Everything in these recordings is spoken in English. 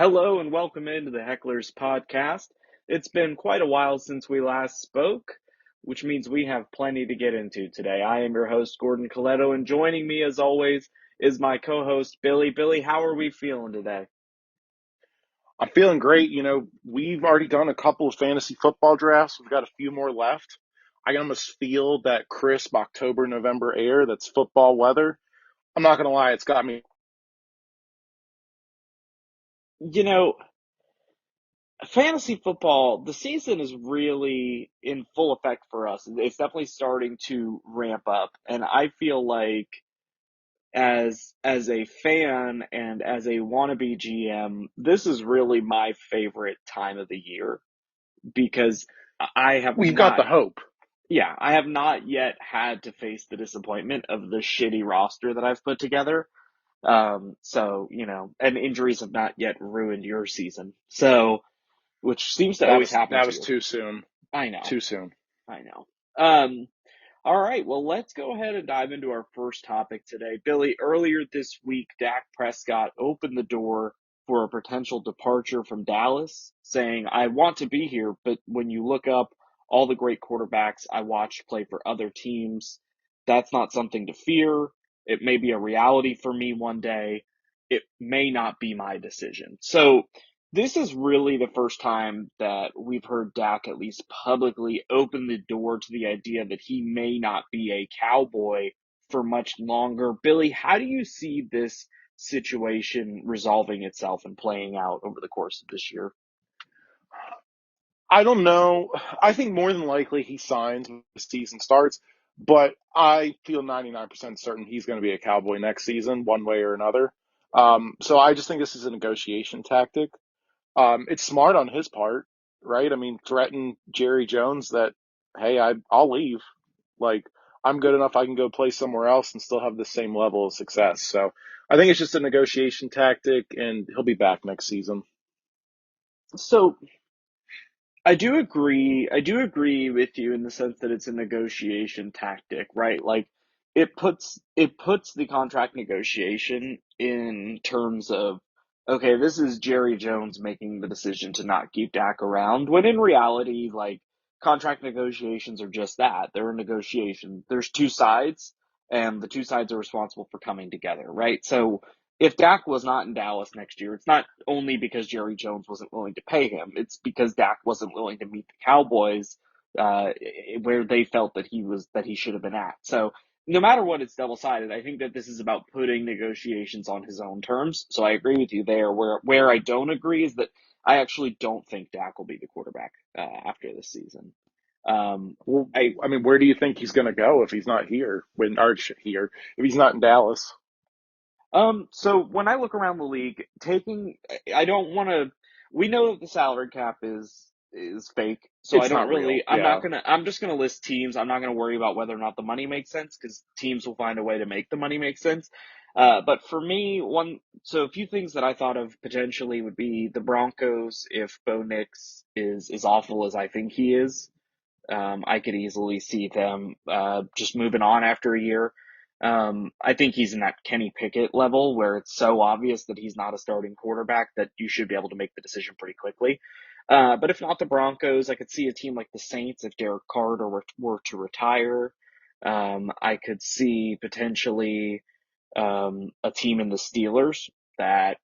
Hello and welcome into the Hecklers Podcast. It's been quite a while since we last spoke, which means we have plenty to get into today. I am your host, Gordon Coletto, and joining me as always is my co-host, Billy. Billy, how are we feeling today? I'm feeling great. We've already done a couple of fantasy football drafts. We've got a few more left. I almost feel that crisp October, November air that's football weather. I'm not going to lie, it's got me. You know, fantasy football, the season is really in full effect for us. It's definitely starting to ramp up, and I feel like as a fan and as a wannabe GM, this is really my favorite time of the year because I have We've got not, the hope. yeah, I have not yet had to face the disappointment of the shitty roster that I've put together. And injuries have not yet ruined your season. So, which seems to That always was happen that to was you. too soon. I know, Too soon. I know. Um, All right, well, let's go ahead and dive into our first topic today. Billy, earlier this week, Dak Prescott opened the door for a potential departure from Dallas, saying, I want to be here, but when you look up all the great quarterbacks I watched play for other teams, that's not something to fear. It may be a reality for me one day. It may not be my decision. So, this is really the first time that we've heard Dak at least publicly open the door to the idea that he may not be a Cowboy for much longer. Billy, how do you see this situation resolving itself and playing out over the course of this year? I don't know. I think more than likely he signs when the season starts, but I feel 99% certain he's going to be a Cowboy next season, one way or another. So I just think this is a negotiation tactic. It's smart on his part, right? I mean, threaten Jerry Jones that, hey, I'll leave. Like, I'm good enough. I can go play somewhere else and still have the same level of success. So I think it's just a negotiation tactic, and he'll be back next season. So I do agree. I do agree with you in the sense that it's a negotiation tactic, right? Like it puts the contract negotiation in terms of okay, this is Jerry Jones making the decision to not keep Dak around, when in reality, like contract negotiations are just that. They're a negotiation. There's two sides, and the two sides are responsible for coming together, right? So if Dak was not in Dallas next year, it's not only because Jerry Jones wasn't willing to pay him. It's because Dak wasn't willing to meet the Cowboys uh, where they felt that he should have been at. So no matter what, it's double sided. I think that this is about putting negotiations on his own terms. So I agree with you there. Where I don't agree is that I actually don't think Dak will be the quarterback after this season. Um, Well, I I mean, where do you think he's going to go if he's not here? If he's not in Dallas? So when I look around the league, I don't want to. We know that the salary cap is fake, so I It's don't not really. real. Yeah. I'm just gonna list teams. I'm not gonna worry about whether or not the money makes sense because teams will find a way to make the money make sense. But for me, so a few things that I thought of potentially would be the Broncos if Bo Nix is as awful as I think he is. I could easily see them just moving on after a year. I think he's in that Kenny Pickett level where it's so obvious that he's not a starting quarterback that you should be able to make the decision pretty quickly. But if not the Broncos, I could see a team like the Saints if Derek Carr were to retire. I could see potentially a team in the Steelers that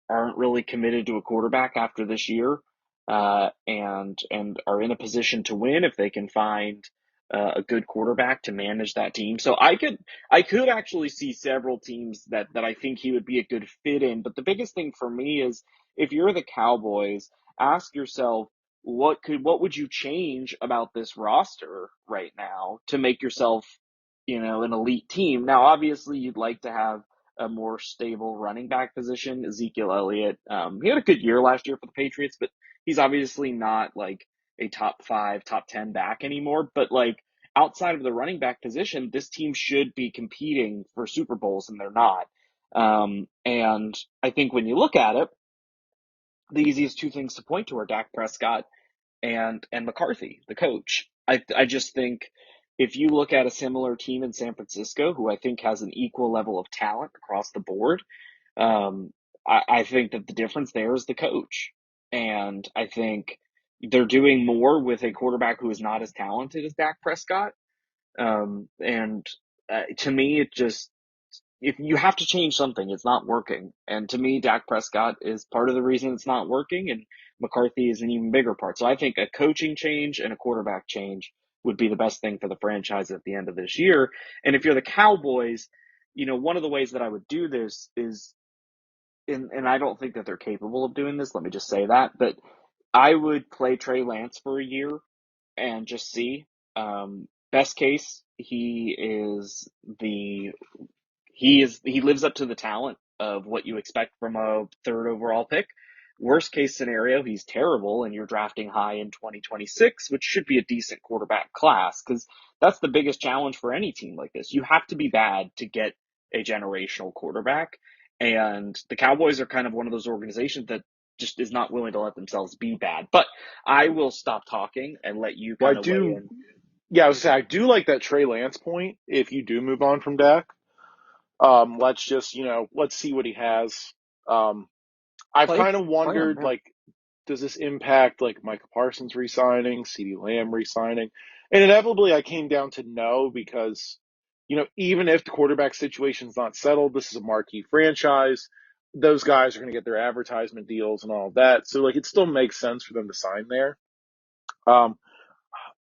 aren't really committed to a quarterback after this year, and are in a position to win if they can find a good quarterback to manage that team. So I could actually see several teams that I think he would be a good fit in. But the biggest thing for me is if you're the Cowboys, ask yourself what would you change about this roster right now to make yourself, an elite team. Now, obviously, you'd like to have a more stable running back position. Ezekiel Elliott, he had a good year last year for the Patriots, but he's obviously not like a top five, top 10 back anymore. But like outside of the running back position, this team should be competing for Super Bowls, and they're not. And I think when you look at it, the easiest two things to point to are Dak Prescott and McCarthy, the coach. I just think if you look at a similar team in San Francisco, who I think has an equal level of talent across the board, um, I think that the difference there is the coach. And I think they're doing more with a quarterback who is not as talented as Dak Prescott. And to me, it just, if you have to change something, it's not working. And to me, Dak Prescott is part of the reason it's not working, and McCarthy is an even bigger part. So I think a coaching change and a quarterback change would be the best thing for the franchise at the end of this year. And if you're the Cowboys, one of the ways that I would do this is, and I don't think that they're capable of doing this, let me just say that, but I would play Trey Lance for a year and just see. Best case, the he lives up to the talent of what you expect from a third overall pick. Worst case scenario, he's terrible and you're drafting high in 2026, which should be a decent quarterback class, because that's the biggest challenge for any team like this. You have to be bad to get a generational quarterback. And the Cowboys are kind of one of those organizations that just is not willing to let themselves be bad. But I will stop talking and let you Well, I kind of weigh do. in. Yeah, I was gonna say I do like that Trey Lance point. If you do move on from Dak, let's just let's see what he has. Um, I've Play, kind of play him, wondered, yeah. like, does this impact like Micah Parsons re-signing, CeeDee Lamb re-signing? And inevitably, I came down to no because even if the quarterback situation's not settled, this is a marquee franchise. Those guys are going to get their advertisement deals and all of that, so like it still makes sense for them to sign there. Um,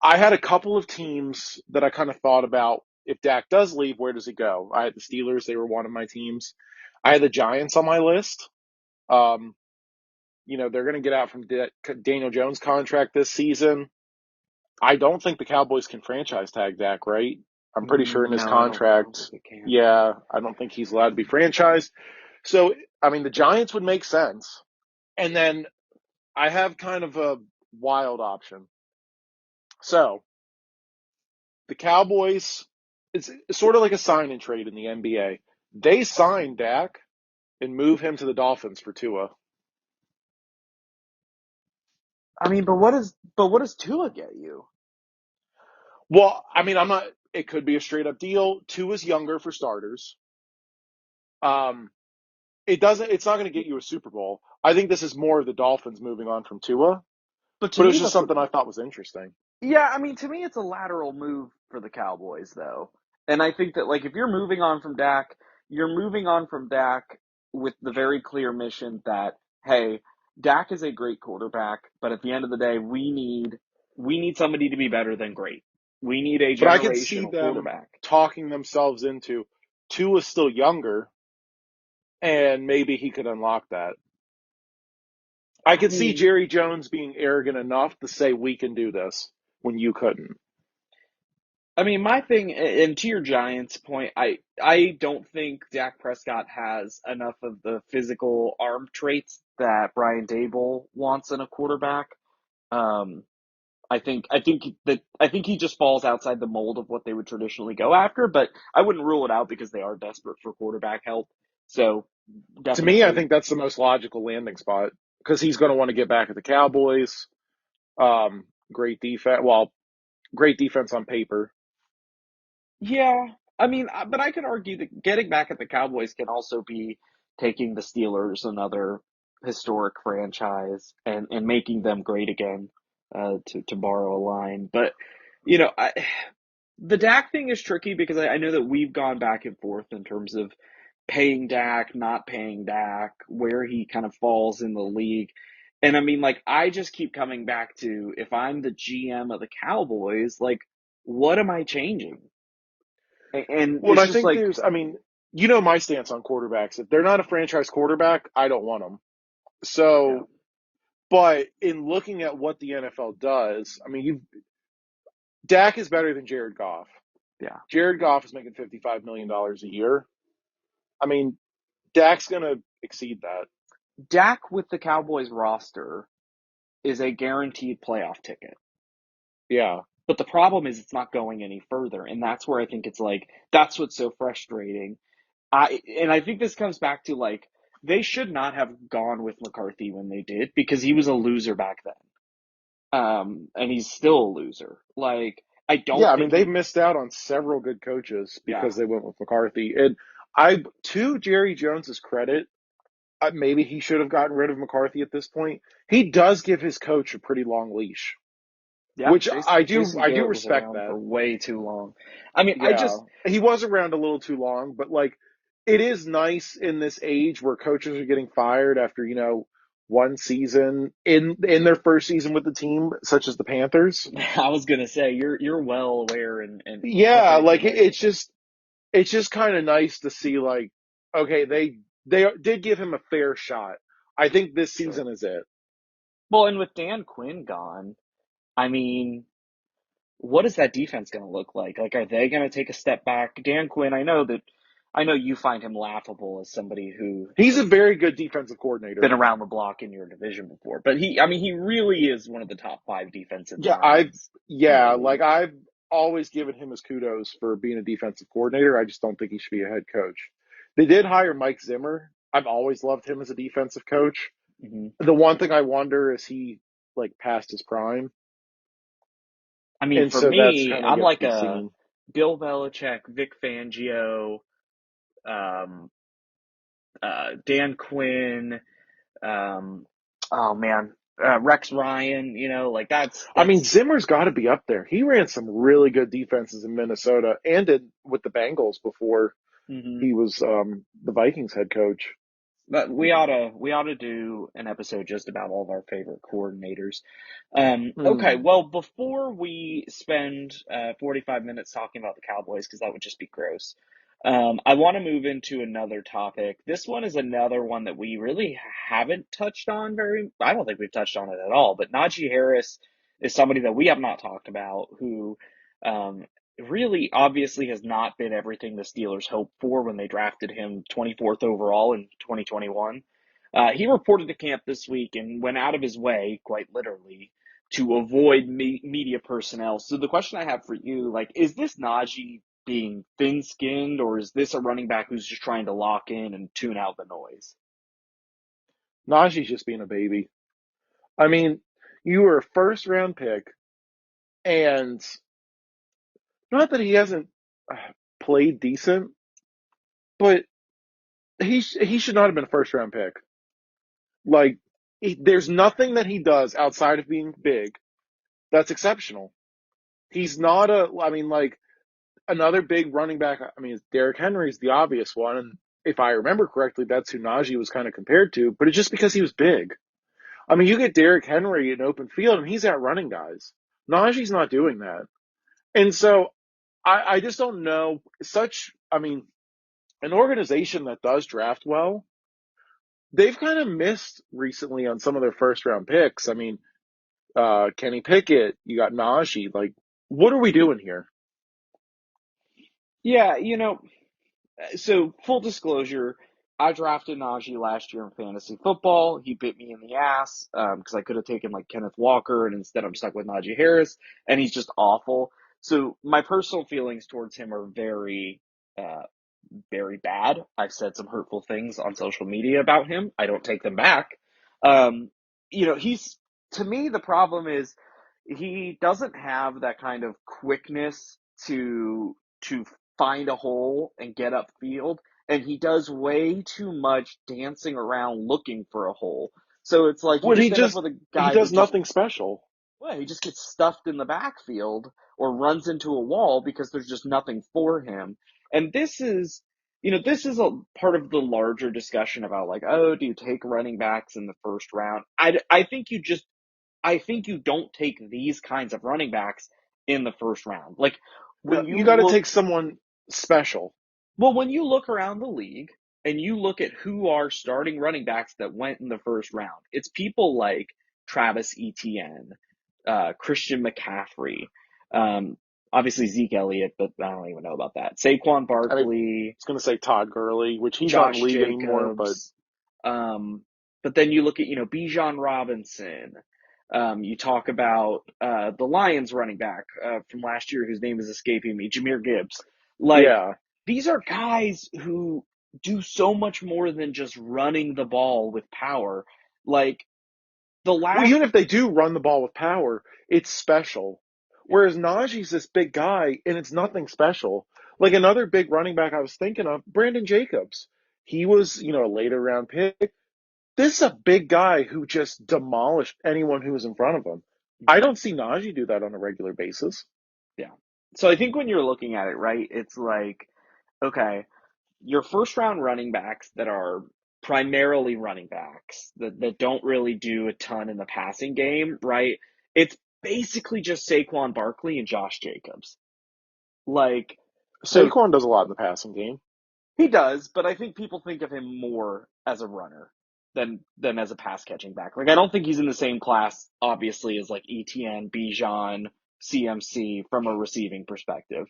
I had a couple of teams that I kind of thought about. If Dak does leave, where does he go? I had the Steelers; they were one of my teams. I had the Giants on my list. Um, they're going to get out from Daniel Jones' contract this season. I don't think the Cowboys can franchise tag Dak, right? I'm pretty sure in his No, I don't contract, think they can. yeah, I don't think he's allowed to be franchised. So, I mean, the Giants would make sense. And then I have kind of a wild option. So, the Cowboys, it's sort of like a sign and trade in the NBA. They sign Dak and move him to the Dolphins for Tua. I mean, but what does Tua get you? Well, I mean, I'm not, it could be a straight up deal. Tua's younger for starters. Um, it's not going to get you a Super Bowl. I think this is more of the Dolphins moving on from Tua, But to but it me, was just that's something I thought was interesting. yeah. I mean, to me, it's a lateral move for the Cowboys, though. And I think that, like, if you're moving on from Dak, you're moving on from Dak with the very clear mission that, hey, Dak is a great quarterback, but at the end of the day, we need somebody to be better than great. We need a But I could see generational them quarterback. talking themselves into Tua's still younger, and maybe he could unlock that. I I could see mean, Jerry Jones being arrogant enough to say, we can do this when you couldn't. my thing, and to your Giants point, I don't think Dak Prescott has enough of the physical arm traits that Brian Dable wants in a quarterback. Um, I think he just falls outside the mold of what they would traditionally go after, but I wouldn't rule it out because they are desperate for quarterback help. So To me, I definitely, think that's the most logical landing spot because he's going to want to get back at the Cowboys. Great defense. Well, great defense on paper. yeah. But I could argue that getting back at the Cowboys can also be taking the Steelers, another historic franchise, and making them great again, to borrow a line. But the Dak thing is tricky because I know that we've gone back and forth in terms of paying Dak, not paying Dak, where he kind of falls in the league. And like, I just keep coming back to, if I'm the GM of the Cowboys, like, what am I changing? And Well, it's I just think like, there's, I mean, my stance on quarterbacks. If they're not a franchise quarterback, I don't want them. yeah, So, but in looking at what the NFL does, I mean, Dak is better than Jared Goff. yeah. Jared Goff is making $55 million a year. I mean, Dak's going to exceed that. Dak with the Cowboys roster is a guaranteed playoff ticket. Yeah. But the problem is it's not going any further. And that's where I think it's like, that's what's so frustrating. I think this comes back to, like, they should not have gone with McCarthy when they did, because he was a loser back then. And he's still a loser. Like, I Yeah, don't I mean, think they've he, missed out on several good coaches yeah, because they went with McCarthy. And to Jerry Jones's credit, maybe he should have gotten rid of McCarthy at this point. He does give his coach a pretty long leash, Yeah, which Jason I do Garrett was respect around that. for way too long. I mean, I Yeah, just he was around a little too long, but like it is nice in this age where coaches are getting fired after one season in their first season with the team, such as the Panthers. I was gonna say you're well aware and Yeah, perfectly like familiar with that. it's just kind of nice to see like okay they did give him a fair shot. I think this Sure. season is it. Well, and with Dan Quinn gone, I mean, what is that defense going to look like? Like, are they going to take a step back? Dan Quinn, I know you find him laughable as somebody who He's a has very good defensive been coordinator. around the block in your division before, but I mean, he really is one of the top five defensive Yeah, I've minds in the yeah, like league. I've always given him his kudos for being a defensive coordinator. I just don't think he should be a head coach. They did hire Mike Zimmer. I've always loved him as a defensive coach. Hmm. The one thing I wonder is he like past his prime, I mean, and for so that's me, kind of I'm yet to like be a seen. Bill Belichick, Vic Fangio, um, Dan Quinn, um, oh man, Rex Ryan. You know, like I mean, that's. Zimmer's got to be up there. He ran some really good defenses in Minnesota and with the Bengals before Mhm. he was the Vikings head coach. But we ought to do an episode just about all of our favorite coordinators. Okay, Mm. well, before we spend 45 minutes talking about the Cowboys, because that would just be gross, I want to move into another topic. This one is another one that we really haven't touched on very. I don't think we've touched on it at all. But Najee Harris is somebody that we have not talked about who. Um, Really obviously has not been everything the Steelers hoped for when they drafted him 24th overall in 2021. He reported to camp this week and went out of his way, quite literally, to avoid media personnel. So the question I have for you, like, is this Najee being thin-skinned, or is this a running back who's just trying to lock in and tune out the noise? Najee's just being a baby. I mean, you were a first round pick, and not that he hasn't uh, played decent, but he should not have been a first round pick. Like, there's nothing that he does outside of being big that's exceptional. He's not I mean, like, another big running back. I mean, Derrick Henry's the obvious one. And if I remember correctly, that's who Najee was kind of compared to, but it's just because he was big. I mean, you get Derrick Henry in open field and he's outrunning guys. Najee's not doing that. And so I just don't know. I mean, an organization that does draft well, they've kind of missed recently on some of their first round picks. I mean, Kenny Pickett, you got Najee. Like, what are we doing here? Yeah, so full disclosure, I drafted Najee last year in fantasy football. He bit me in the ass because I could have taken like Kenneth Walker, and instead I'm stuck with Najee Harris, and he's just awful. So my personal feelings towards him are uh, very bad. I've said some hurtful things on social media about him. I don't take them back. Um, he's to me the problem is he doesn't have that kind of quickness to find a hole and get upfield, and he does way too much dancing around looking for a hole. So it's like you When just end up with a he guy who does just nothing special. well, he just gets stuffed in the backfield or runs into a wall because there's just nothing for him. And this is a part of the larger discussion about like, oh, do you take running backs in the first round? I think you don't take these kinds of running backs in the first round. Like No, when you you got to look take someone special. well, when you look around the league and you look at who are starting running backs that went in the first round, it's people like Travis Etienne, Christian McCaffrey, um, obviously Zeke Elliott, but I don't even know about that. Saquon I mean, Barkley, I was going to say Todd Gurley, which he's not in the Josh league anymore, but Jacobs, but then you look at Bijan Robinson. You talk about the Lions running back from last year, whose name is escaping me, Jameer Gibbs. Like yeah. these are guys who do so much more than just running the ball with power. Like the Well, last, even if they do run the ball with power, it's special. yeah, Whereas Najee's this big guy, and it's nothing special. Like another big running back I was thinking of, Brandon Jacobs. He was, a later round pick. This is a big guy who just demolished anyone who was in front of him. I Mhm. don't see Najee do that on a regular basis. Yeah. So I think when you're looking at it, right, it's like, okay, your first round running backs that are primarily running backs that don't really do a ton in the passing game, right? It's basically just Saquon Barkley and Josh Jacobs. Like, so Saquon does a lot in the passing game. he does, but I think people think of him more as a runner than as a pass catching back. Like I don't think he's in the same class, obviously, as like ETN, Bijan, CMC from a receiving perspective.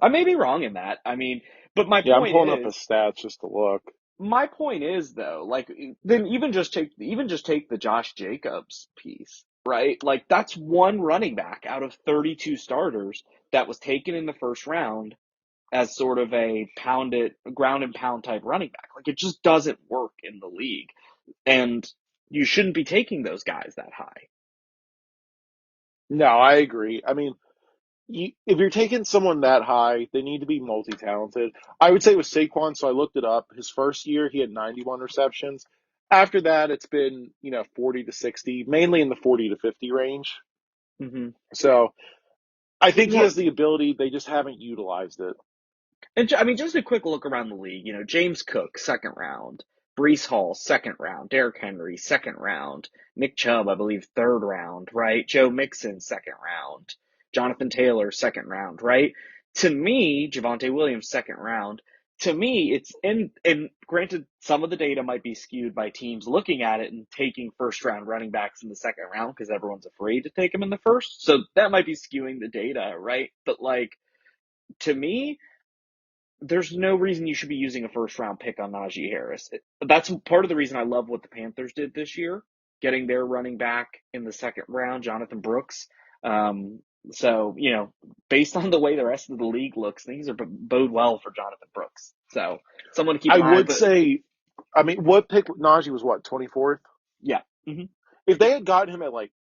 I may be wrong in that. I mean, but Yeah, I'm pulling up his stats just to look. my point is though, like then even just take the Josh Jacobs piece, right? Like that's one running back out of 32 starters that was taken in the first round as sort of a ground and pound type running back. Like it just doesn't work in the league. And you shouldn't be taking those guys that high. No, I agree. I mean, if you're taking someone that high, they need to be multi-talented. I would say with Saquon, so I looked it up. His first year, he had 91 receptions. After that, it's been, 40 to 60, mainly in the 40 to 50 range. Mm-hmm. So I think he Well, has the ability. They just haven't utilized it. and I mean, just a quick look around the league. James Cook, second round. Brees Hall, second round. Derrick Henry, second round. Nick Chubb, I believe, third round, right? Joe Mixon, second round. Jonathan Taylor, second round, right? To me, Javonte Williams, second round. To me, it's and granted, some of the data might be skewed by teams looking at it and taking first round running backs in the second round because everyone's afraid to take them in the first. So that might be skewing the data, right? But like, to me, there's no reason you should be using a first round pick on Najee Harris. That's part of the reason I love what the Panthers did this year, getting their running back in the second round, Jonathan Brooks. Um, so, based on the way the rest of the league looks, things are bode well for Jonathan Brooks. So, someone to keep I an eye on. would But say, I mean, what pick Najee was what, 24th? yeah, hmm If they had gotten him at like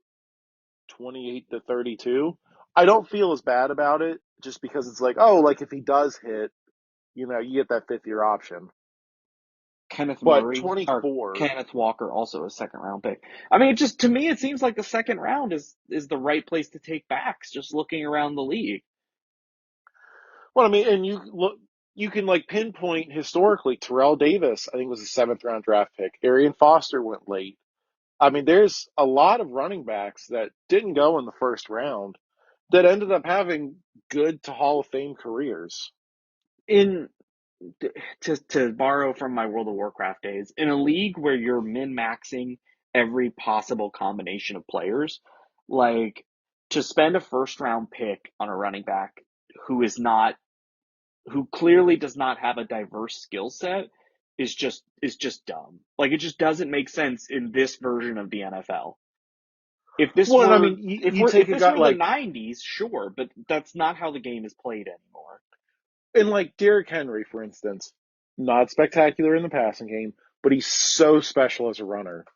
28 to 32, I don't feel as bad about it just because it's like, oh, like if he does hit, you get that fifth year option. Kenneth But Murray or 24, Kenneth Walker, also a second round pick. I mean, it just to me, it seems like the second round is the right place to take backs. Just looking around the league. well, I mean, and you can like pinpoint historically Terrell Davis, I think was a seventh round draft pick. Arian Foster went late. I mean, there's a lot of running backs that didn't go in the first round that ended up having good to Hall of Fame careers. In to borrow from my World of Warcraft days, in a league where you're min maxing every possible combination of players, like to spend a first round pick on a running back who is not who clearly does not have a diverse skill set is just dumb. Like it just doesn't make sense in this version of the NFL. If this Well, and I were mean, you, if you we're take if a this guy were the like, 90s, sure, but that's not how the game is played anymore. and like Derrick Henry, for instance, not spectacular in the passing game, but he's so special as a runner.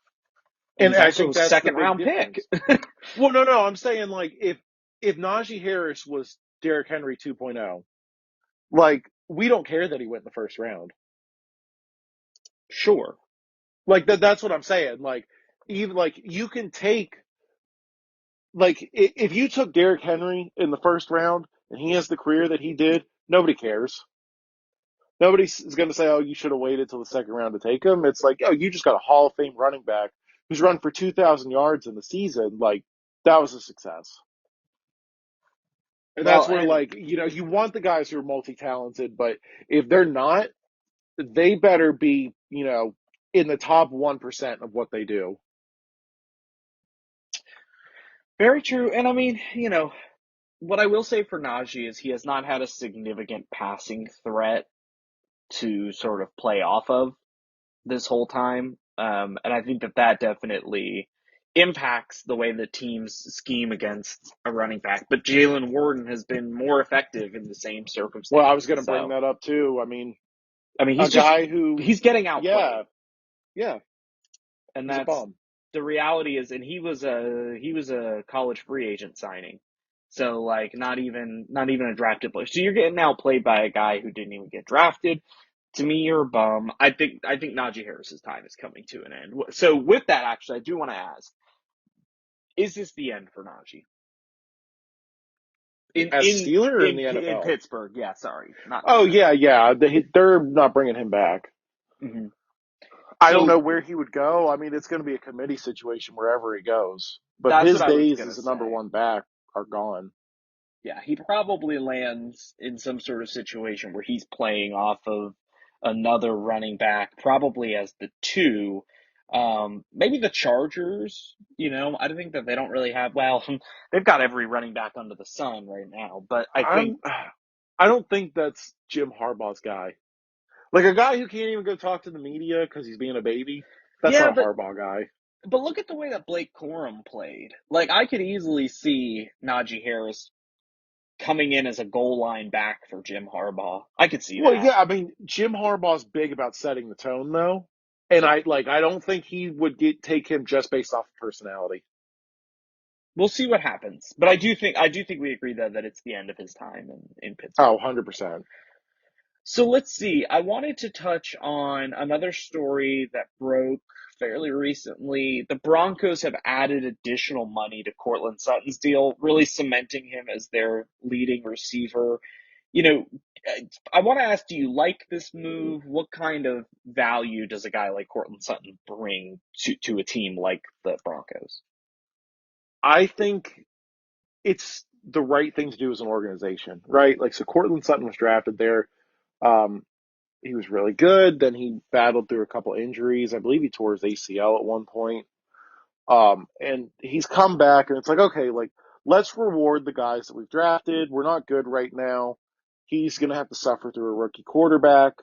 And And he's I also think a that's the second big round pick. difference. Well, no, I'm saying like if Najee Harris was Derrick Henry 2.0, like we don't care that he went in the first round. Sure. Like that's what I'm saying. Like even like you can take like if you took Derrick Henry in the first round and he has the career that he did, nobody cares. Nobody is going to say, "Oh, you should have waited till the second round to take him." It's like, "Oh, you just got a Hall of Fame running back who's run for 2,000 yards in the season. Like that was a success." And Well, that's where, and like, you want the guys who are multi-talented, but if they're not, they better be, in the top 1% of what they do. very true. And I mean, what I will say for Najee is he has not had a significant passing threat to sort of play off of this whole time. And I think that definitely impacts the way the teams scheme against a running back. But Jalen Warden has been more effective in the same Well, I was circumstances. going to bring So, that up too. I mean, I mean, a guy who, he's getting outplayed. yeah, yeah, And he's a that's bum. the reality is, and he was a college free agent signing. So like not even a drafted player. So you're getting outplayed by a guy who didn't even get drafted. To me, you're a bum. I think Najee Harris's time is coming to an end. So with that, actually, I do want to ask: is this the end for Najee in As a in Steeler or in in the in NFL? Pittsburgh? Yeah, sorry, not in the Oh yeah, NFL. yeah. They're not bringing him back. Hmm. I don't know So where he would go. I mean, it's going to be a committee situation wherever he goes. But that's what his I was days gonna as a number say. one back are gone. Yeah, he probably lands in some sort of situation where he's playing off of another running back, probably as the two. Maybe the Chargers, I think that they don't really have, well, they've got every running back under the sun right now, but I think, I'm. I don't think that's Jim Harbaugh's guy. Like a guy who can't even go talk to the media because he's being a baby. That's yeah, not a Harbaugh guy. but look at the way that Blake Corum played. Like, I could easily see Najee Harris coming in as a goal line back for Jim Harbaugh. I could see Well, that. yeah, I mean, Jim Harbaugh's big about setting the tone, though, and Yeah. I don't think he would take him just based off of personality. We'll see what happens. But I do think we agree that it's the end of his time in Oh, Pittsburgh. 100%. So let's see. I wanted to touch on another story that broke fairly recently. The Broncos have added additional money to Cortland Sutton's deal, really cementing him as their leading receiver. You know, I want to ask, do you like this move? What kind of value does a guy like Cortland Sutton bring to a team like the Broncos? I think it's the right thing to do as an organization, right? Like, so Cortland Sutton was drafted there. Um, he was really good. Then he battled through a couple injuries. I believe he tore his ACL at one point. And he's come back, and it's like, okay, like, let's reward the guys that we've drafted. We're not good right now. He's going to have to suffer through a rookie quarterback.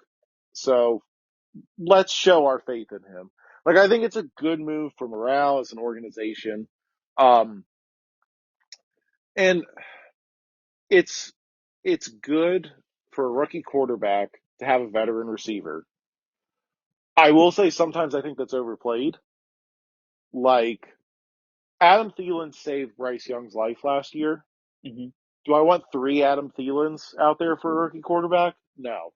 So let's show our faith in him. Like, I think it's a good move for morale as an organization. Um, and it's, it's good for a rookie quarterback to have a veteran receiver. I will say sometimes I think that's overplayed. Like, Adam Thielen saved Bryce Young's life last year. Hmm. Do I want three Adam Thielens out there for a rookie quarterback? No.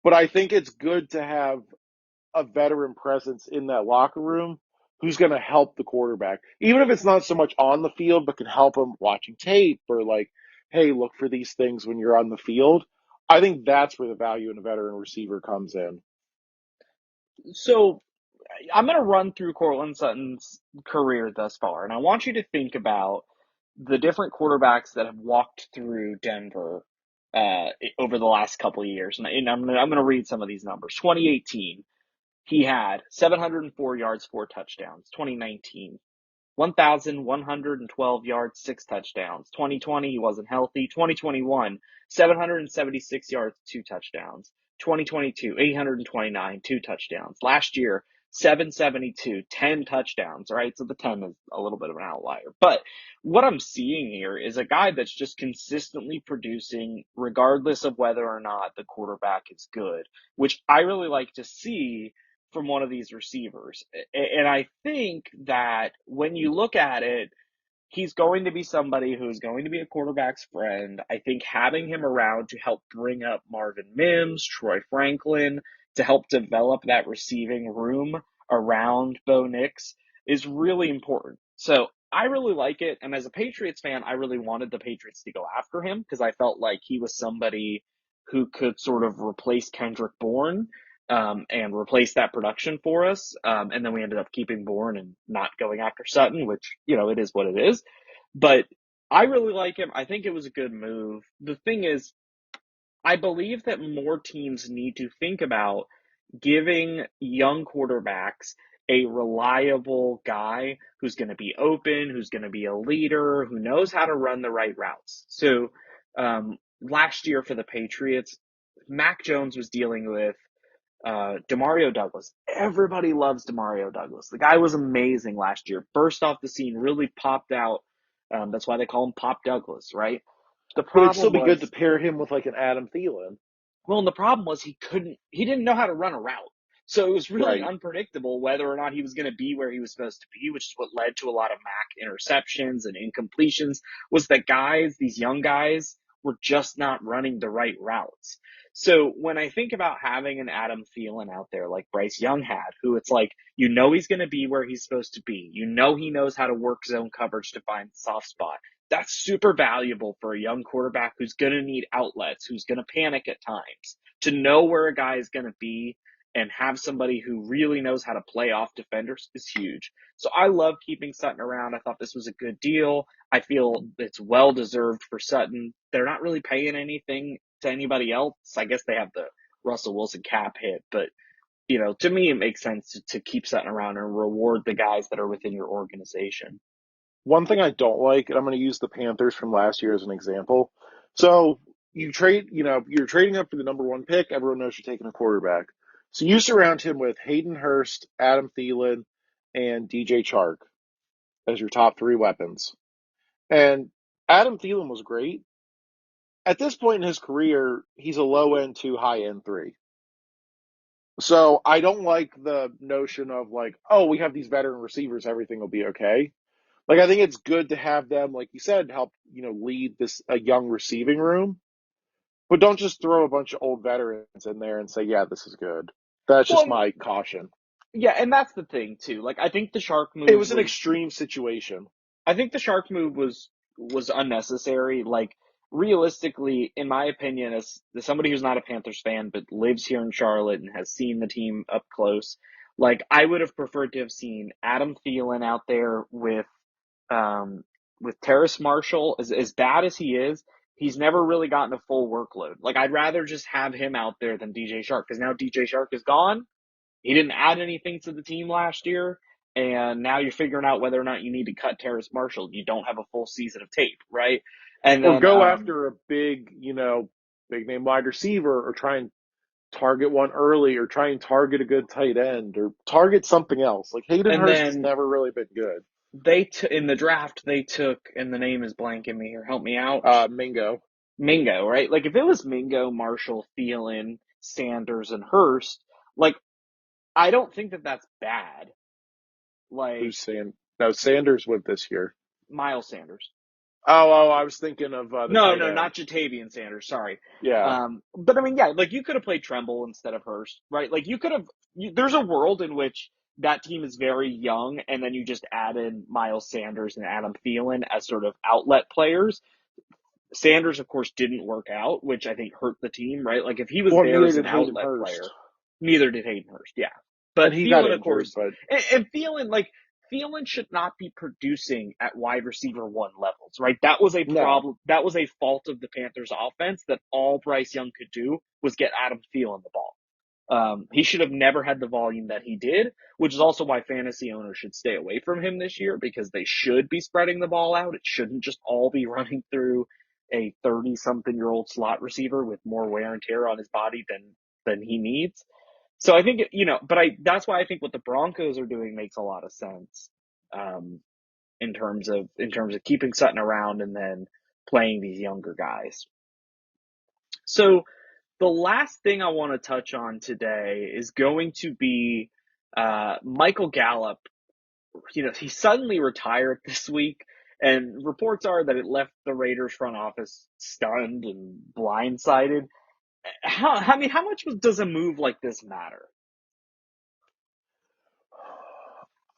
But I think it's good to have a veteran presence in that locker room who's going to help the quarterback, even if it's not so much on the field, but can help him watching tape or like, hey, look for these things when you're on the field. I think that's where the value in a veteran receiver comes in. So I'm going to run through Cortland Sutton's career thus far, and I want you to think about the different quarterbacks that have walked through Denver over the last couple of years. And I'm going to read some of these numbers. 2018, he had 704 yards, 4 touchdowns. 2019, 1,112 yards, 6 touchdowns. 2020, he wasn't healthy. 2021, 776 yards, 2 touchdowns. 2022, 829, 2 touchdowns. Last year, 772, 10 touchdowns, right? So the 10 is a little bit of an outlier. But what I'm seeing here is a guy that's just consistently producing, regardless of whether or not the quarterback is good, which I really like to see from one of these receivers. And I think that when you look at it, he's going to be somebody who's going to be a quarterback's friend. I think having him around to help bring up Marvin Mims, Troy Franklin, to help develop that receiving room around Bo Nix is really important. So I really like it. And as a Patriots fan, I really wanted the Patriots to go after him because I felt like he was somebody who could sort of replace Kendrick Bourne. And replace that production for us. And then we ended up keeping Bourne and not going after Sutton, which, it is what it is. But I really like him. I think it was a good move. The thing is, I believe that more teams need to think about giving young quarterbacks a reliable guy who's going to be open, who's going to be a leader, who knows how to run the right routes. So last year for the Patriots, Mac Jones was dealing with Demario Douglas. Everybody loves Demario Douglas. The guy was amazing last year. Burst off the scene, really popped out. That's why they call him Pop Douglas, right? The But it'd still problem be good to was, pair him with like an Adam Thielen. well, and the problem was he didn't know how to run a route. So it was really Right. unpredictable whether or not he was going to be where he was supposed to be, which is what led to a lot of Mac interceptions and incompletions, was that these young guys, were just not running the right routes. So when I think about having an Adam Thielen out there like Bryce Young had, who it's like, he's going to be where he's supposed to be. He knows how to work zone coverage to find the soft spot. That's super valuable for a young quarterback who's going to need outlets, who's going to panic at times. To know where a guy is going to be and have somebody who really knows how to play off defenders is huge. So I love keeping Sutton around. I thought this was a good deal. I feel it's well deserved for Sutton. They're not really paying anything to anybody else. I guess they have the Russell Wilson cap hit, but to me, it makes sense to keep Sutton around and reward the guys that are within your organization. One thing I don't like, and I'm going to use the Panthers from last year as an example. So you're trading up for the number one pick. Everyone knows you're taking a quarterback. So you surround him with Hayden Hurst, Adam Thielen, and DJ Chark as your top three weapons. And Adam Thielen was great. At this point in his career, he's a low end two, high end three. So I don't like the notion of like, oh, we have these veteran receivers, everything will be okay. Like I think it's good to have them, like you said, help lead this a young receiving room, but don't just throw a bunch of old veterans in there and say, yeah, this is good. That's just Well, my caution. yeah, and that's the thing too. Like, I think the Shark It move was an was extreme situation. I think the Sharks move was unnecessary. Like, realistically, in my opinion, as somebody who's not a Panthers fan but lives here in Charlotte and has seen the team up close, like I would have preferred to have seen Adam Thielen out there with Terrace Marshall. As bad as he is, he's never really gotten a full workload. Like, I'd rather just have him out there than DJ Shark, because now DJ Shark is gone. He didn't add anything to the team last year, and now you're figuring out whether or not you need to cut Terrace Marshall. You don't have a full season of tape, right? And Or then, go after a big name wide receiver, or try and target one early, or try and target a good tight end, or target something else. Like Hayden and Hurst has then never really been good. in the draft they took, and the name is blanking me here. Help me out. Mingo. Mingo, right? Like, if it was Mingo, Marshall, Thielen, Sanders, and Hurst, like, I don't think that that's bad. Like, Who's saying no? Sanders went this year. Miles Sanders. Oh, I was thinking of the No, tight no, end. not Jatavian Sanders. Sorry. Yeah. But I mean, yeah, like, you could have played Tremble instead of Hurst, right? Like, there's a world in which that team is very young, and then you just add in Miles Sanders and Adam Thielen as sort of outlet players. Sanders, of course, didn't work out, which I think hurt the team, right? Like, if he was Well, there neither as an did Hayden outlet Hurst, player, neither did Hayden Hurst, yeah. and But he got Thielen, of injured. course, But and Thielen, like, Thielen should not be producing at wide receiver one levels, right? That was a no, problem. That was a fault of the Panthers offense, that all Bryce Young could do was get Adam Thielen the ball. He should have never had the volume that he did, which is also why fantasy owners should stay away from him this year, because they should be spreading the ball out. It shouldn't just all be running through a 30-something-year-old slot receiver with more wear and tear on his body than he needs. So I think, but that's why I think what the Broncos are doing makes a lot of sense, in terms of keeping Sutton around and then playing these younger guys. So the last thing I want to touch on today is going to be Michael Gallup. He suddenly retired this week, and reports are that it left the Raiders front office stunned and blindsided. How much does a move like this matter?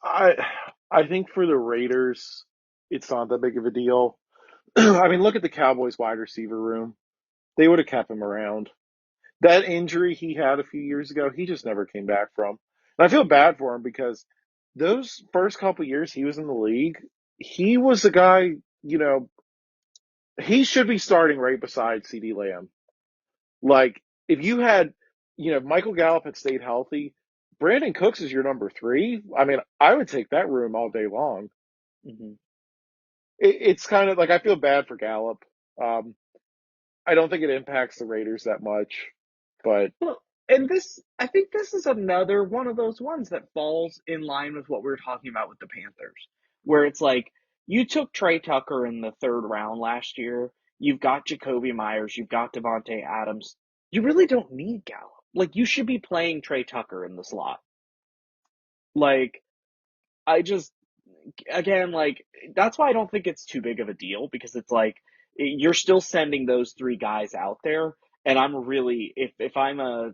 I I think for the Raiders, it's not that big of a deal. I mean, look at the Cowboys wide receiver room. They would have kept him around. That injury he had a few years ago, he just never came back from. And I feel bad for him because those first couple years he was in the league, he was a guy, you know, he should be starting right beside CD Lamb. Like, if you had, Michael Gallup had stayed healthy, Brandon Cooks is your number three. I mean, I would take that room all day long. Mm-hmm. It's kind of like I feel bad for Gallup. Um, I don't think it impacts the Raiders that much, but Well, I think this is another one of those ones that falls in line with what we were talking about with the Panthers, where it's like, you took Trey Tucker in the third round last year. You've got Jacoby Myers. You've got Devontae Adams. You really don't need Gallup. Like, you should be playing Trey Tucker in the slot. Like, I just, again, like, that's why I don't think it's too big of a deal, because it's like, you're still sending those three guys out there. And I'm really, if I'm a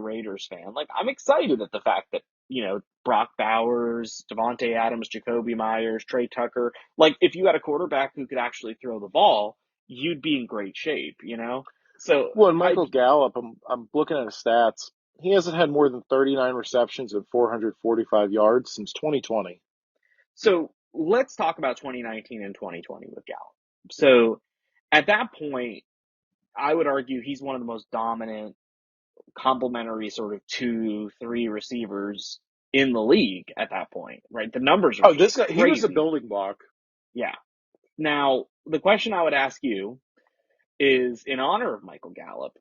Raiders fan, like I'm excited at the fact that, Brock Bowers, Devontae Adams, Jacoby Myers, Trey Tucker, like if you had a quarterback who could actually throw the ball, you'd be in great shape. So Well, and I Michael Gallup, I'm looking at his stats. He hasn't had more than 39 receptions and 445 yards since 2020. so let's talk about 2019 and 2020 with Gallup. So at that point, I would argue he's one of the most dominant complementary sort of 2, 3 receivers in the league at that point, right? The numbers are Oh, just this guy, he was a crazy. building block. Yeah. Now, the question I would ask you is in honor of Michael Gallup,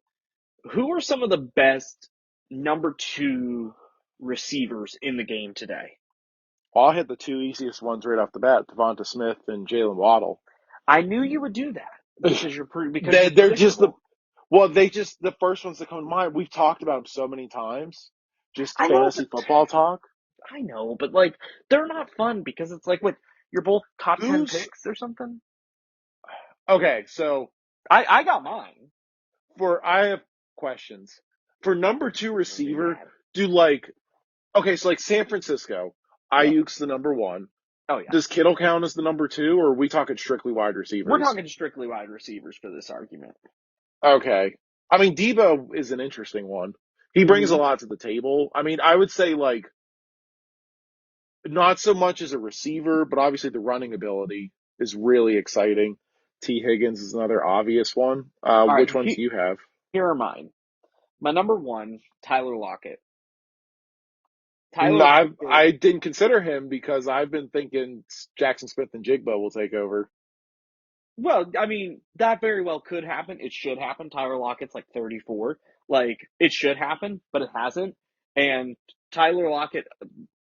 who are some of the best number 2 receivers in the game today? I'll hit the two easiest ones right off the bat: Devonta Smith and Jalen Waddle. I knew you would do that because you're They're just predictable. the first ones that come to mind. We've talked about them so many times. Just I know, fantasy but football talk. like they're not fun because it's like what you're both top 10 Who's picks or something. okay? So I got mine. I have questions for number two You're gonna be receiver. mad. Do like okay? So like San Francisco, Yep. Ayuk's the number one. Oh yeah. Does Kittle count as the number two, or are we talking strictly wide We're receivers? talking strictly wide receivers for this argument. Okay. I mean, Debo is an interesting one. He brings a Mm-hmm. lot to the table. I mean, I would say like not so much as a receiver, but obviously the running ability is really exciting. T. Higgins is another obvious one. All right, Which ones do you have? here are mine. My number one, Tyler Lockett. No, Tyler Lockett. I didn't consider him because I've been thinking Jackson Smith and Jigba will take over. Well, I mean, that very well could happen. It should happen. Tyler Lockett's like 34. Like, it should happen, but it hasn't. And Tyler Lockett,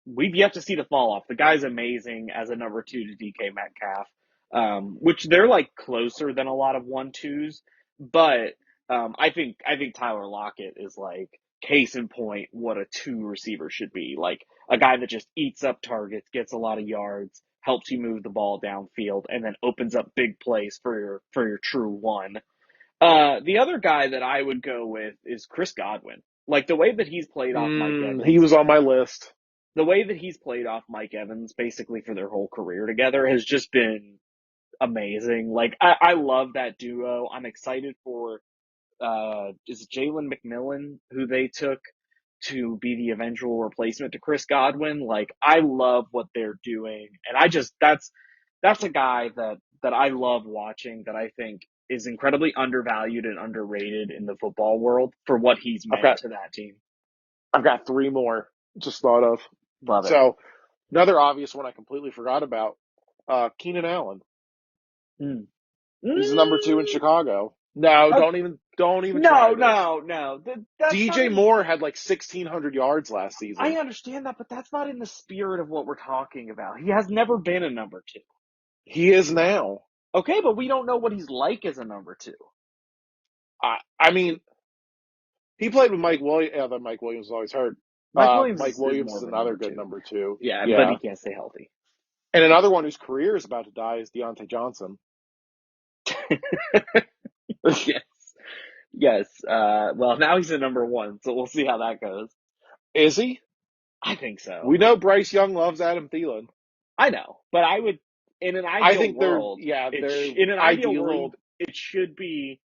we've yet to see the fall off. The guy's amazing as a number 2 to DK Metcalf, which they're like closer than a lot of 1-2s. But I think Tyler Lockett is like case in point what a 2 receiver should be. Like a guy that just eats up targets, gets a lot of yards, helps you move the ball downfield, and then opens up big plays for your true 1. The other guy that I would go with is Chris Godwin. Like the way that he's played off Mike He Evans, was on my list. the way that he's played off Mike Evans basically for their whole career together has just been amazing. Like I love that duo. I'm excited for is it Jalen McMillan who they took to be the eventual replacement to Chris Godwin. Like I love what they're doing, and I just that's a guy that I love watching. That I think is incredibly undervalued and underrated in the football world for what he's I've meant got to that team. I've got three more just thought of. Love it. So another obvious one I completely forgot about. Keenan Allen. Mm. He's the number two in Mm. Chicago. No, Uh, don't even no, try this. no, no. That's not DJ in. Moore had like 1,600 yards last I season. understand that, but that's not in the spirit of what we're talking about. He has never been a number 2. He is now. Okay, but we don't know what he's like as a number 2. I mean, he played with Mike Williams. Yeah, that Mike Williams is always hurt. Mike Williams Mike is Williams more is of a another number good 2. number two. Yeah, but Yeah. he can't stay healthy. And another one whose career is about to die is Deontay Johnson. Yes. Yes. Well, now he's a number 1, so we'll see how that goes. Is he? I think so. We know Bryce Young loves Adam Thielen. I know, but I would, in an I ideal think world, they're in an ideal ideally. world, it should be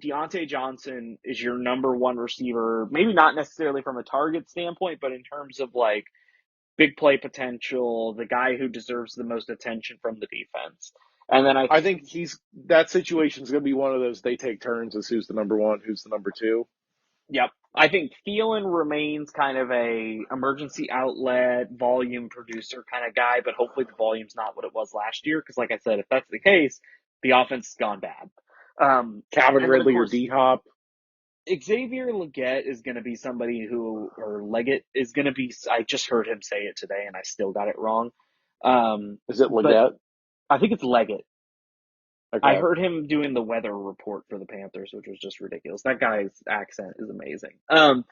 Deontay Johnson is your number 1 receiver. Maybe not necessarily from a target standpoint, but in terms of like big play potential, the guy who deserves the most attention from the defense. And then I I think, think that situation is going to be one of those they take turns as who's the number one, who's the number two. yep, I think Thielen remains kind of a emergency outlet, volume producer kind of guy, but hopefully the volume's not what it was last year. Because, like I said, if that's the case, the offense has gone bad. Calvin And then of Ridley or course D Hop. Xavier Leggett is going to be somebody who, or Leggett is going to be. I just heard him say it today, and I still got it wrong. Is it But Leggett? I think it's Leggett. I Okay. heard him doing the weather report for the Panthers, which was just ridiculous. That guy's accent is amazing.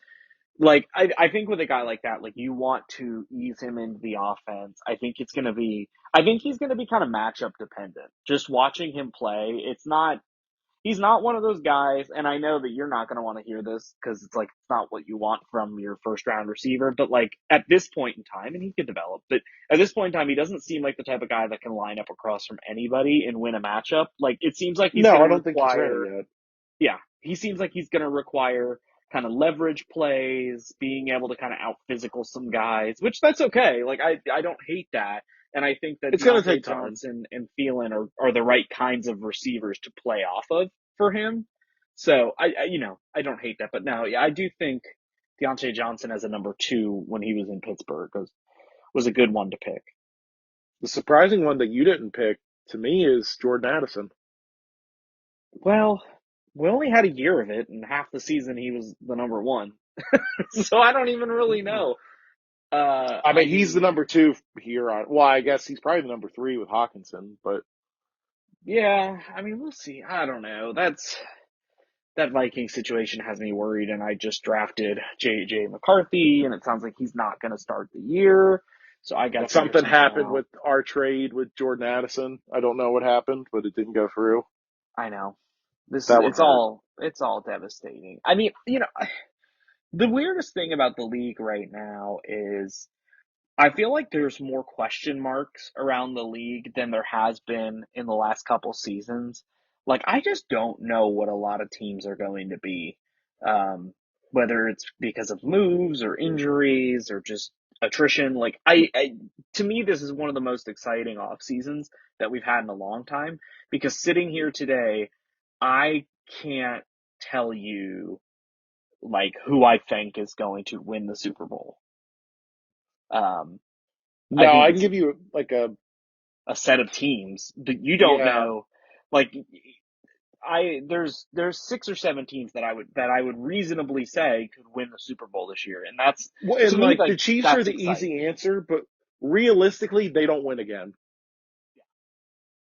Like I think with a guy like that, like you want to ease him into the offense. I think he's gonna be kind of matchup dependent. Just watching him play, it's not he's not one of those guys, and I know that you're not going to want to hear this because it's like it's not what you want from your first round receiver. But like at this point in time, and he could develop, but at this point in time, he doesn't seem like the type of guy that can line up across from anybody and win a matchup. Like it seems like he's No, going I to don't think he's ready require yet. yeah, he seems like he's going to require kind of leverage plays, being able to kind of out physical some guys, which that's okay. Like I don't hate that. And I think that It's going to Deontay take time. Johnson and Thielen are the right kinds of receivers to play off of for him. So I don't hate that, but no, yeah, I do think Deontay Johnson as a number two when he was in Pittsburgh was a good one to pick. The surprising one that you didn't pick to me is Jordan Addison. Well, we only had a year of it, and half the season he was the number one. So I don't even really know. I I mean, he's the mean, number two here on. Well, I guess he's probably the number three with Hawkinson, but yeah, I mean, we'll see. I don't know. That Viking situation has me worried, and I just drafted J.J. McCarthy, and it sounds like he's not going to start the year. So I got to and figure something something happened out. with our trade with Jordan Addison. I don't know what happened, but it didn't go through. I know this is That one hurt. it's all devastating. I mean, the weirdest thing about the league right now is I feel like there's more question marks around the league than there has been in the last couple seasons. Like, I just don't know what a lot of teams are going to be, um, whether it's because of moves or injuries or just attrition. Like, to me, this is one of the most exciting off seasons that we've had in a long time because sitting here today, I can't tell you like who I think is going to win the Super Bowl. Um, I No, think I can it's give you like a set of teams, but you don't yeah, know. Like there's six or seven teams that I would reasonably say could win the Super Bowl this year, and that's well, to and me like the like Chiefs are that's the exciting. easy answer, but realistically, they don't win again.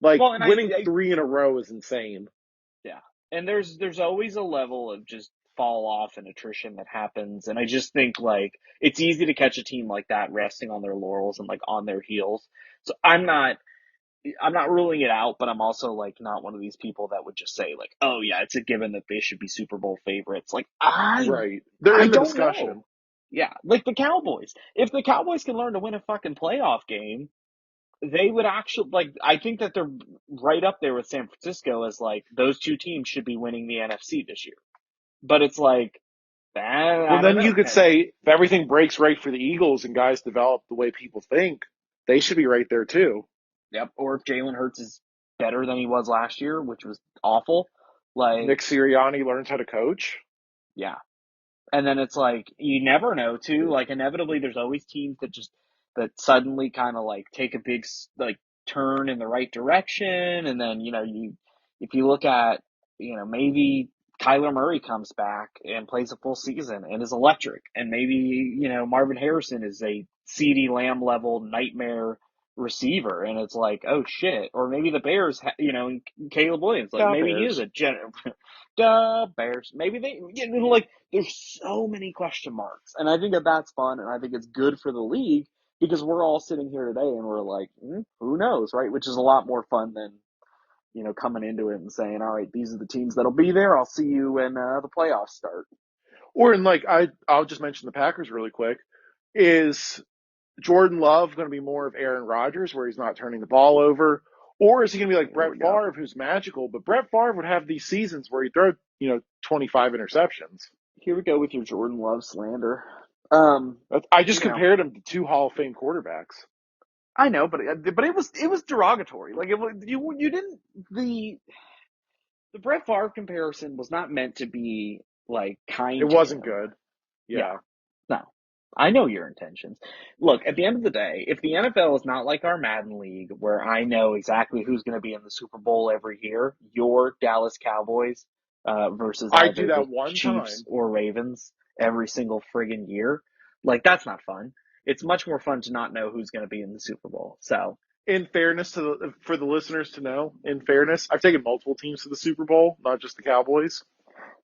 Like Well, and winning three in a row is insane. yeah, and there's always a level of just fall off and attrition that happens, and I just think like it's easy to catch a team like that resting on their laurels and like on their heels. So I'm not ruling it out, but I'm also like not one of these people that would just say like, "Oh yeah, it's a given that they should be Super Bowl favorites." Like Right. They're I in the don't know. discussion. Yeah, like the Cowboys. If the Cowboys can learn to win a fucking playoff game, they would actually like I think that they're right up there with San Francisco as like those two teams should be winning the NFC this year. But it's like Well, I don't then you know. could say if everything breaks right for the Eagles and guys develop the way people think, they should be right there too. Yep. Or if Jalen Hurts is better than he was last year, which was awful, like Nick Sirianni learns how to coach. yeah, and then it's like you never know too. Like inevitably, there's always teams that just that suddenly kind of like take a big like turn in the right direction, and then you if you look at maybe Kyler Murray comes back and plays a full season and is electric, and maybe Marvin Harrison is a CeeDee Lamb level nightmare receiver, and it's like oh shit, or maybe the Bears, and Caleb Williams, like Yeah, maybe he is Bears. a duh Bears, maybe they like there's so many question marks, and I think that that's fun, and I think it's good for the league because we're all sitting here today and we're like, who knows, right? Which is a lot more fun than coming into it and saying, all right, these are the teams that'll be there. I'll see you when the playoffs start. Or in like I'll just mention the Packers really quick. Is Jordan Love going to be more of Aaron Rodgers, where he's not turning the ball over, or is he going to be like Here Brett we go. Favre, who's magical? But Brett Favre would have these seasons where he throw 25 interceptions. Here we go with your Jordan Love slander. I just You know, compared him to two Hall of Fame quarterbacks. I know, but it was derogatory. Like it was you didn't the Brett Favre comparison was not meant to be like It kind to wasn't him. good. Yeah, Yeah. no. I know your intentions. Look, at the end of the day, if the NFL is not like our Madden League, where I know exactly who's going to be in the Super Bowl every year, your Dallas Cowboys versus I do either that the one Chiefs time. or Ravens every single friggin' year, like that's not fun. It's much more fun to not know who's going to be in the Super Bowl. So In fairness for the listeners to know, in fairness, I've taken multiple teams to the Super Bowl, not just the Cowboys.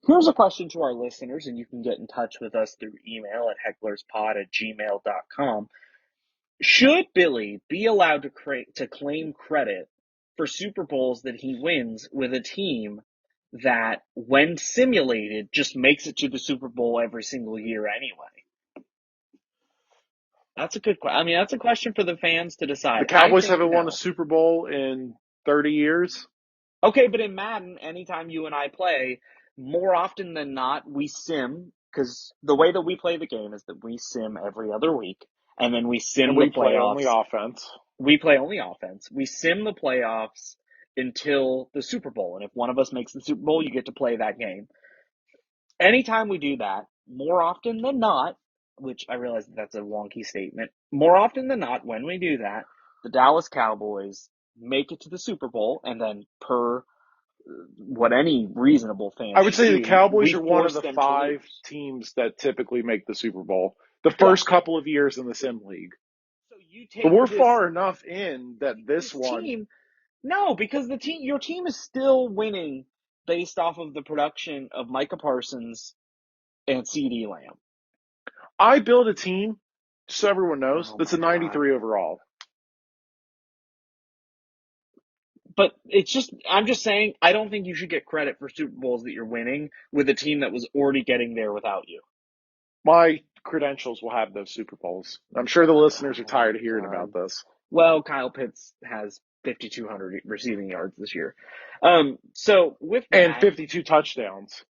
here's a question to our listeners, and you can get in touch with us through email at hecklerspod@gmail.com. Should Billy be allowed to claim credit for Super Bowls that he wins with a team that, when simulated, just makes it to the Super Bowl every single year anyway? That's a good question. I mean, that's a question for the fans to The decide. I Cowboys think haven't won a no. Super Bowl in 30 years. Okay, but in Madden, anytime you and I play, more often than not, we sim, because the way that we play the game is that we sim every other week, and then we And sim the we play only playoffs. offense. We play only offense. We sim the playoffs until the Super Bowl, and if one of us makes the Super Bowl, you get to play that game. Anytime we do that, more often than not, which I realize that's a wonky statement, more often than not, when we do that, the Dallas Cowboys make it to the Super Bowl, and then per what any reasonable fan I would should say the do, Cowboys we are one of force the them to 5 lose. teams that typically make the Super Bowl the Yeah. first couple of years in the Sim League. So you But take we're this far enough in that this one, team. No, because your team is still winning based off of the production of Micah Parsons and CD Lamb. I build a team, so everyone knows, Oh that's a my God. 93 overall. But I'm just saying, I don't think you should get credit for Super Bowls that you're winning with a team that was already getting there without you. My credentials will have those Super Bowls. I'm sure the listeners are Oh my tired of hearing about God. this. Well, Kyle Pitts has 5,200 receiving yards this year. So with And that, 52 touchdowns.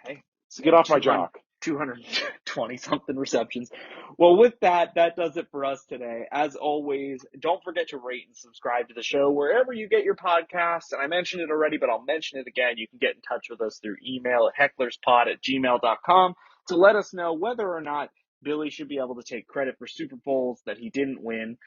hey, So get and off my jock. 220 something receptions. Well, with that, that does it for us today. As always, don't forget to rate and subscribe to the show wherever you get your podcasts. And I mentioned it already, but I'll mention it again. You can get in touch with us through email at hecklerspod@gmail.com to let us know whether or not Billy should be able to take credit for Super Bowls that he didn't win.